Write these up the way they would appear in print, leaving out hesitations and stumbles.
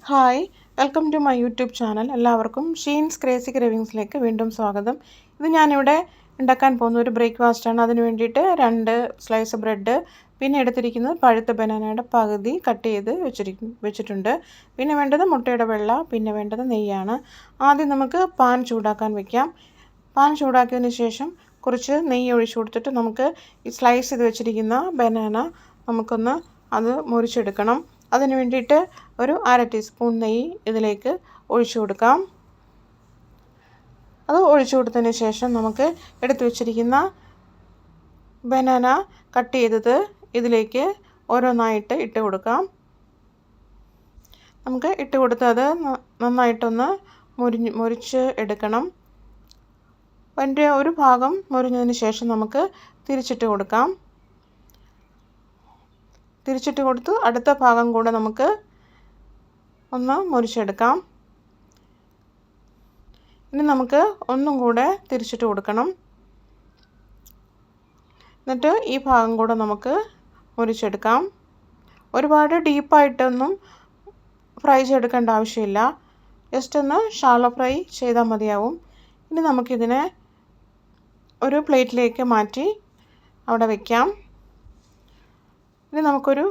Hi, welcome to my YouTube channel. എല്ലാവർക്കും ഷീൻസ് crazy ക്രേവിങ്സിലേക്ക് വീണ്ടും സ്വാഗതം. ഇത് ഞാനിവിടെ ഉണ്ടാക്കാൻ പോകുന്ന ഒരു ബ്രേക്ക്ഫാസ്റ്റാണ്. അതിന് വേണ്ടിയിട്ട് 2 സ്ലൈസ് ബ്രെഡ്, പിന്നെ എടുത്തിരിക്കുന്നത് പഴുത്ത ബനാനയുടെ പകുതി കട്ട് ചെയ്ത് വെച്ചിട്ടുണ്ട്. പിന്നെ വേണ്ടത് മുട്ടയുടെ വെള്ള, പിന്നെ വേണ്ടത് നെയ്യാണ്. ആദ്യം നമുക്ക് പാൻ ചൂടാക്കാൻ വെക്കാം. പാൻ ചൂടാക്കിയതിന് ശേഷം കുറച്ച് നെയ്യ് ഒഴിച്ചു കൊടുത്തിട്ട് നമുക്ക് ഈ സ്ലൈസ് ചെയ്ത് വെച്ചിരിക്കുന്ന ബനാന നമുക്കൊന്ന് അത് മുറിച്ചെടുക്കണം. അതിന് വേണ്ടിയിട്ട് ഒരു 1/2 ടീസ്പൂൺ നെയ്യ് ഇതിലേക്ക് ഒഴിച്ചു കൊടുക്കാം. അത് ഒഴിച്ചു കൊടുത്തതിന് ശേഷം നമുക്ക് എടുത്തു വച്ചിരിക്കുന്ന ബനാന കട്ട് ചെയ്തത് ഇതിലേക്ക് ഓരോന്നായിട്ട് ഇട്ട് കൊടുക്കാം. നമുക്ക് ഇട്ട് കൊടുത്ത് അത് നന്നായിട്ടൊന്ന് മുരിച്ച് എടുക്കണം. അതിൻ്റെ ഒരു ഭാഗം മുരിഞ്ഞതിന് ശേഷം നമുക്ക് തിരിച്ചിട്ട് കൊടുക്കാം. തിരിച്ചിട്ട് കൊടുത്ത് അടുത്ത ഭാഗം കൂടെ നമുക്ക് ഒന്ന് മുറിച്ചെടുക്കാം. ഇനി നമുക്ക് ഒന്നും കൂടെ തിരിച്ചിട്ട് കൊടുക്കണം. എന്നിട്ട് ഈ ഭാഗം കൂടെ നമുക്ക് മുറിച്ചെടുക്കാം. ഒരുപാട് ഡീപ്പായിട്ടൊന്നും ഫ്രൈ ചെയ്തെടുക്കേണ്ട ആവശ്യമില്ല. ജസ്റ്റ് ഒന്ന് ഷാലോ ഫ്രൈ ചെയ്താൽ മതിയാവും. ഇനി നമുക്കിതിനെ ഒരു പ്ലേറ്റിലേക്ക് മാറ്റി അവിടെ വയ്ക്കാം. ഇനി നമുക്കൊരു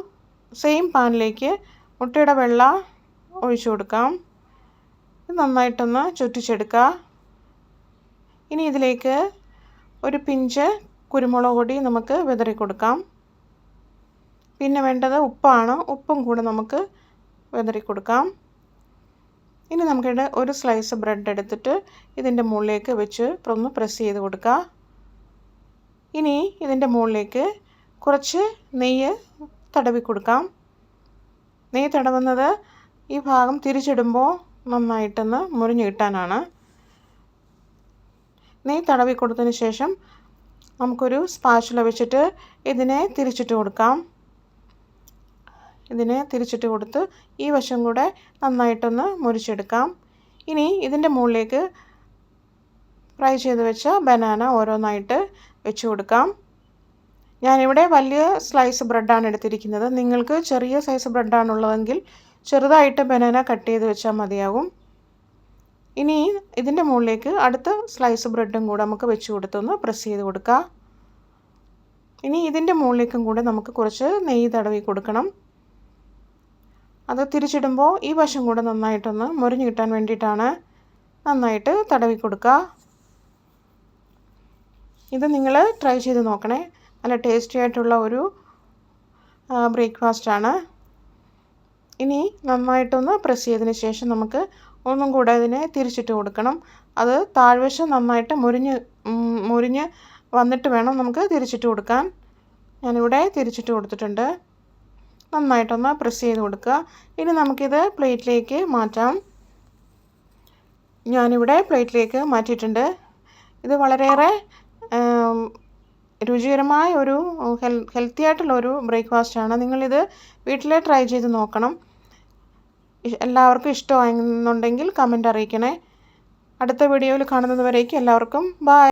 സെയിം പാനിലേക്ക് മുട്ടയുടെ വെള്ള ഒഴിച്ചു കൊടുക്കാം. ഇത് നന്നായിട്ടൊന്ന് ചുറ്റിച്ചെടുക്കുക. ഇനി ഇതിലേക്ക് ഒരു പിഞ്ച് കുരുമുളക് പൊടി നമുക്ക് വിതറി കൊടുക്കാം. പിന്നെ വേണ്ടത് ഉപ്പാണ്. ഉപ്പും കൂടെ നമുക്ക് വിതറി കൊടുക്കാം. ഇനി നമുക്കിവിടെ ഒരു സ്ലൈസ് ബ്രെഡ് എടുത്തിട്ട് ഇതിൻ്റെ മുകളിലേക്ക് വെച്ച് ഒന്ന് പ്രസ് ചെയ്ത് കൊടുക്കുക. ഇനി ഇതിൻ്റെ മുകളിലേക്ക് കുറച്ച് നെയ്യ് തടവി കൊടുക്കാം. നെയ്യ് തടവുന്നത് ഈ ഭാഗം തിരിച്ചിടുമ്പോൾ നന്നായിട്ടൊന്ന് മുരിഞ്ഞ് കിട്ടാനാണ്. നെയ്യ് തടവി കൊടുത്തതിന് ശേഷം നമുക്കൊരു സ്പാച്ചുല വെച്ചിട്ട് ഇതിനെ തിരിച്ചിട്ട് കൊടുക്കാം. ഇതിനെ തിരിച്ചിട്ട് കൊടുത്ത് ഈ വശം കൂടെ നന്നായിട്ടൊന്ന് മുരിച്ചെടുക്കാം. ഇനി ഇതിൻ്റെ മുകളിലേക്ക് ഫ്രൈ ചെയ്ത് വെച്ച ബനാന ഓരോന്നായിട്ട് വെച്ച് കൊടുക്കാം. ഞാനിവിടെ വലിയ സ്ലൈസ് ബ്രെഡാണ് എടുത്തിരിക്കുന്നത്. നിങ്ങൾക്ക് ചെറിയ സൈസ് ബ്രെഡാണുള്ളതെങ്കിൽ ചെറുതായിട്ട് ബനാന കട്ട് ചെയ്ത് വെച്ചാൽ മതിയാകും. ഇനി ഇതിൻ്റെ മുകളിലേക്ക് അടുത്ത സ്ലൈസ് ബ്രെഡും കൂടെ നമുക്ക് വെച്ച് കൊടുത്തൊന്ന് പ്രസ് ചെയ്ത് കൊടുക്കുക. ഇനി ഇതിൻ്റെ മുകളിലേക്കും കൂടെ നമുക്ക് കുറച്ച് നെയ്യ് തടവി കൊടുക്കണം. അത് തിരിച്ചിടുമ്പോൾ ഈ വശം കൂടെ നന്നായിട്ടൊന്ന് മുരിഞ്ഞ് കിട്ടാൻ വേണ്ടിയിട്ടാണ് നന്നായിട്ട് തടവി കൊടുക്കുക. ഇത് നിങ്ങൾ ട്രൈ ചെയ്ത് നോക്കണേ. നല്ല ടേസ്റ്റി ആയിട്ടുള്ള ഒരു ബ്രേക്ക്ഫാസ്റ്റാണ്. ഇനി നന്നായിട്ടൊന്ന് പ്രസ് ചെയ്തതിന് ശേഷം നമുക്ക് ഒന്നും കൂടെ ഇതിനെ തിരിച്ചിട്ട് കൊടുക്കണം. അത് താഴ്വശം നന്നായിട്ട് മുരിഞ്ഞ് വന്നിട്ട് വേണം നമുക്ക് തിരിച്ചിട്ട് കൊടുക്കാൻ. ഞാനിവിടെ തിരിച്ചിട്ട് കൊടുത്തിട്ടുണ്ട്. നന്നായിട്ടൊന്ന് പ്രസ് ചെയ്ത് കൊടുക്കുക. ഇനി നമുക്കിത് പ്ലേറ്റിലേക്ക് മാറ്റാം. ഞാനിവിടെ പ്ലേറ്റിലേക്ക് മാറ്റിയിട്ടുണ്ട്. ഇത് വളരെയേറെ രുചികരമായ ഒരു ഹെൽത്തി ആയിട്ടുള്ളൊരു ബ്രേക്ക്ഫാസ്റ്റാണ്. നിങ്ങളിത് വീട്ടിൽ ട്രൈ ചെയ്ത് നോക്കണം. എല്ലാവർക്കും ഇഷ്ടമായെന്നുണ്ടെങ്കിൽ കമൻറ്റ് അറിയിക്കണേ. അടുത്ത വീഡിയോയിൽ കാണുന്നത് വരേക്കും എല്ലാവർക്കും ബൈ.